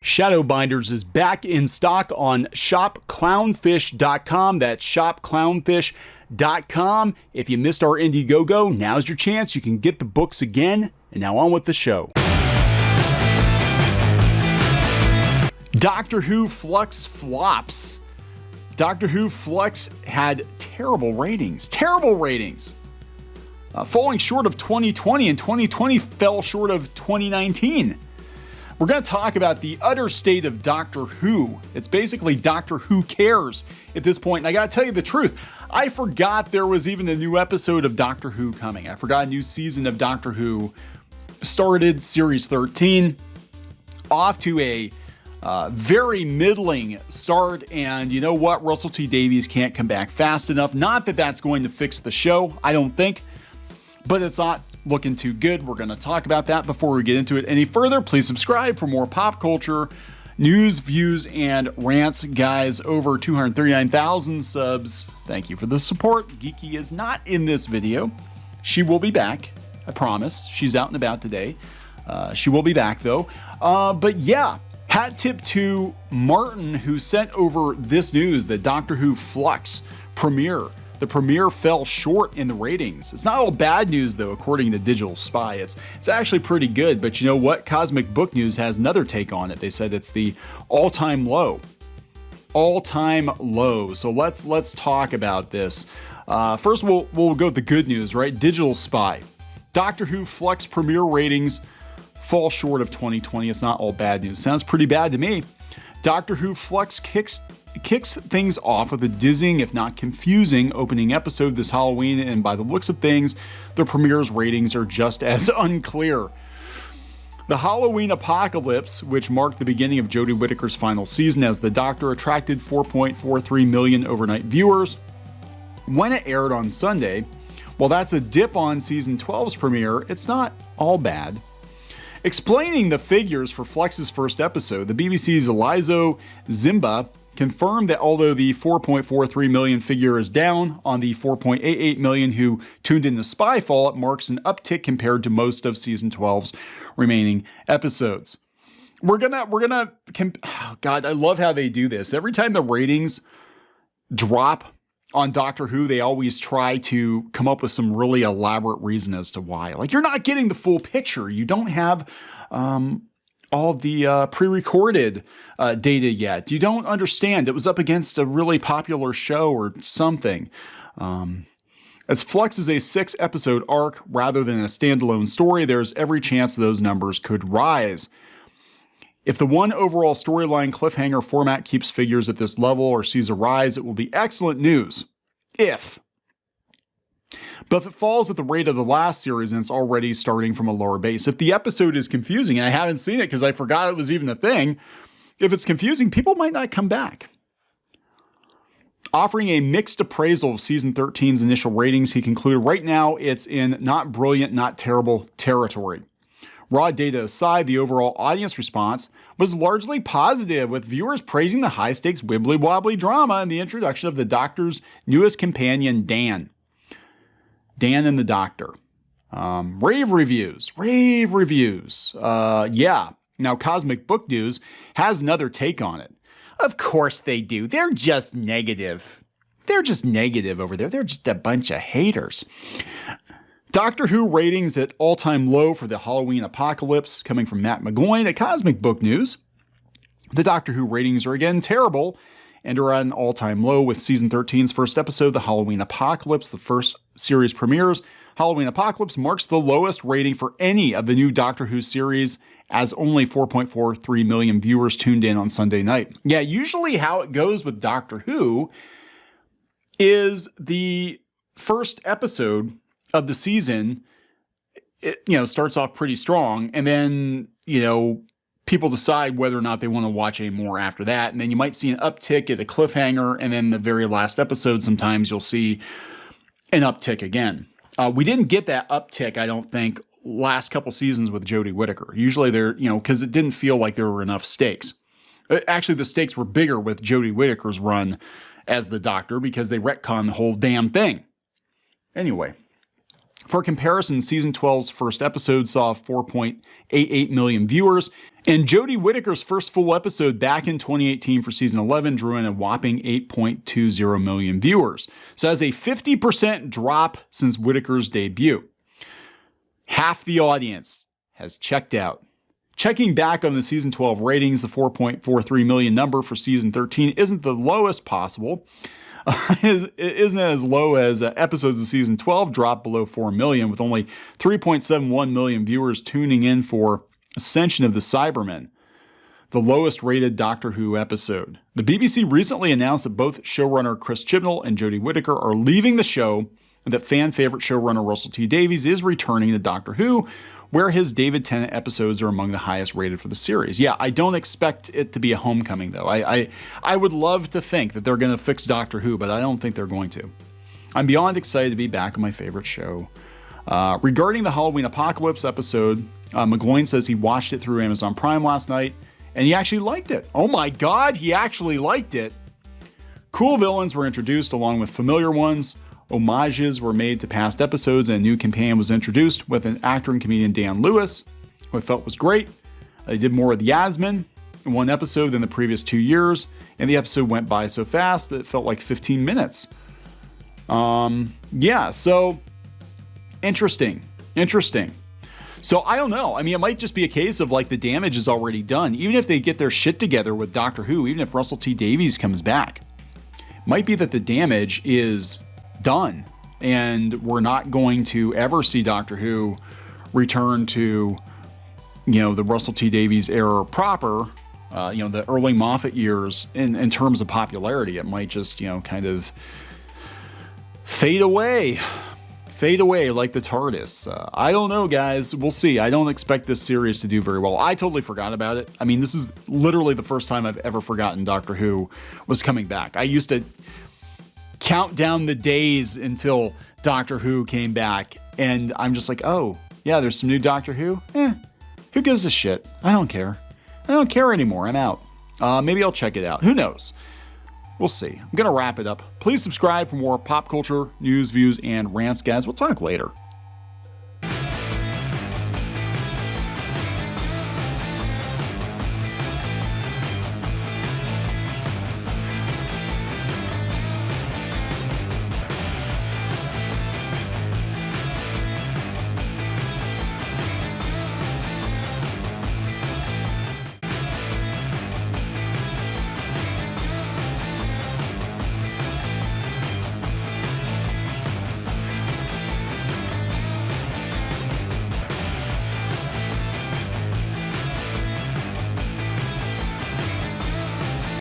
Shadow Binders is back in stock on shopclownfish.com. That's shopclownfish.com. If you missed our Indiegogo, now's your chance. You can get the books again. And now on with the show. Doctor Who Flux flops. Doctor Who Flux had terrible ratings. Falling short of 2020, and 2020 fell short of 2019. We're going to talk about the utter state of Doctor Who. It's basically Doctor Who cares at this point. And I got to tell you the truth. I forgot there was even a new episode of Doctor Who coming. I forgot a new season of Doctor Who started, Series 13. Off to a very middling start. And you know what? Russell T Davies can't come back fast enough. Not that that's going to fix the show, I don't think. But it's not looking too good. We're going to talk about that. Before we get into it any further, please subscribe for more pop culture news, views, and rants. Guys, over 239,000 subs. Thank you for the support. Geeky is not in this video. She will be back. I promise. She's out and about today. She will be back though. But yeah, hat tip to Martin, who sent over this news that Doctor Who Flux premiere. The premiere fell short in the ratings. It's not all bad news though, according to Digital Spy. It's actually pretty good, but you know what? Cosmic Book News has another take on it. They said it's the all-time low. All-time low. So let's talk about this. First we'll go with the good news, right? Digital Spy. Doctor Who Flux premiere ratings fall short of 2020. It's not all bad news. Sounds pretty bad to me. Doctor Who Flux kicks things off with a dizzying, if not confusing, opening episode this Halloween, and by the looks of things, the premiere's ratings are just as unclear. The Halloween Apocalypse, which marked the beginning of Jodie Whittaker's final season as the Doctor, attracted 4.43 million overnight viewers when it aired on Sunday. While that's a dip on season 12's premiere, it's not all bad. Explaining the figures for Flux's first episode, the BBC's Elizo Zimba confirmed that although the 4.43 million figure is down on the 4.88 million who tuned in to Spyfall, it marks an uptick compared to most of season 12's remaining episodes. Oh God, I love how they do this. Every time the ratings drop on Doctor Who, they always try to come up with some really elaborate reason as to why. Like, you're not getting the full picture. You don't have all of the pre-recorded data yet. You don't understand. It was up against a really popular show or something. As Flux is a 6-episode arc rather than a standalone story, there's every chance those numbers could rise. If the one overall storyline cliffhanger format keeps figures at this level or sees a rise, it will be excellent news. But if it falls at the rate of the last series and it's already starting from a lower base, if the episode is confusing, and I haven't seen it because I forgot it was even a thing, if it's confusing, people might not come back. Offering a mixed appraisal of season 13's initial ratings, he concluded right now it's in not brilliant, not terrible territory. Raw data aside, the overall audience response was largely positive, with viewers praising the high-stakes wibbly-wobbly drama and the introduction of the Doctor's newest companion, Dan. Dan and the Doctor. Rave reviews. Yeah. Now, Cosmic Book News has another take on it. Of course they do. They're just negative. They're just negative over there. They're just a bunch of haters. Doctor Who ratings at all-time low for the Halloween Apocalypse, coming from Matt McGoyne at Cosmic Book News. The Doctor Who ratings are again terrible and are at an all-time low with season 13's first episode, the Halloween Apocalypse. The first series premieres. Halloween Apocalypse marks the lowest rating for any of the new Doctor Who series, as only 4.43 million viewers tuned in on Sunday night. Yeah, usually how it goes with Doctor Who is the first episode of the season, it, starts off pretty strong, and then, people decide whether or not they want to watch any more after that, and then you might see an uptick at a cliffhanger, and then the very last episode, sometimes you'll see an uptick again. We didn't get that uptick, I don't think, last couple seasons with Jodie Whittaker. Usually they're, because it didn't feel like there were enough stakes. Actually, the stakes were bigger with Jodie Whittaker's run as the Doctor because they retconned the whole damn thing. Anyway. For comparison, season 12's first episode saw 4.88 million viewers, and Jodie Whittaker's first full episode back in 2018 for season 11 drew in a whopping 8.20 million viewers. So that's a 50% drop since Whittaker's debut. Half the audience has checked out. Checking back on the season 12 ratings, the 4.43 million number for season 13 isn't the lowest possible. It isn't as low as episodes of season 12 dropped below 4 million, with only 3.71 million viewers tuning in for Ascension of the Cybermen, the lowest rated Doctor Who episode. The BBC recently announced that both showrunner Chris Chibnall and Jodie Whittaker are leaving the show, and that fan favorite showrunner Russell T Davies is returning to Doctor Who, where his David Tennant episodes are among the highest rated for the series. Yeah, I don't expect it to be a homecoming, though. I would love to think that they're going to fix Doctor Who, but I don't think they're going to. I'm beyond excited to be back on my favorite show. Regarding the Halloween Apocalypse episode, McGloin says he watched it through Amazon Prime last night, and he actually liked it. Oh my God, he actually liked it. Cool villains were introduced along with familiar ones. Homages were made to past episodes, and a new companion was introduced with an actor and comedian Dan Lewis, who I felt was great. They did more with Yasmin in one episode than the previous 2 years, and the episode went by so fast that it felt like 15 minutes. Yeah, so interesting. So I don't know. I mean, it might just be a case of like the damage is already done. Even if they get their shit together with Doctor Who, even if Russell T Davies comes back, it might be that the damage is done and we're not going to ever see Doctor Who return to, the Russell T Davies era proper, the early Moffat years in terms of popularity. It might just, kind of fade away like the Tardis. I don't know, guys. We'll see. I don't expect this series to do very well. I totally forgot about it. I mean, this is literally the first time I've ever forgotten Doctor Who was coming back. I used to count down the days until Doctor Who came back, and I'm just like, oh, yeah, there's some new Doctor Who? Who gives a shit? I don't care. I don't care anymore. I'm out. Maybe I'll check it out. Who knows? We'll see. I'm going to wrap it up. Please subscribe for more pop culture, news, views, and rants, guys. We'll talk later.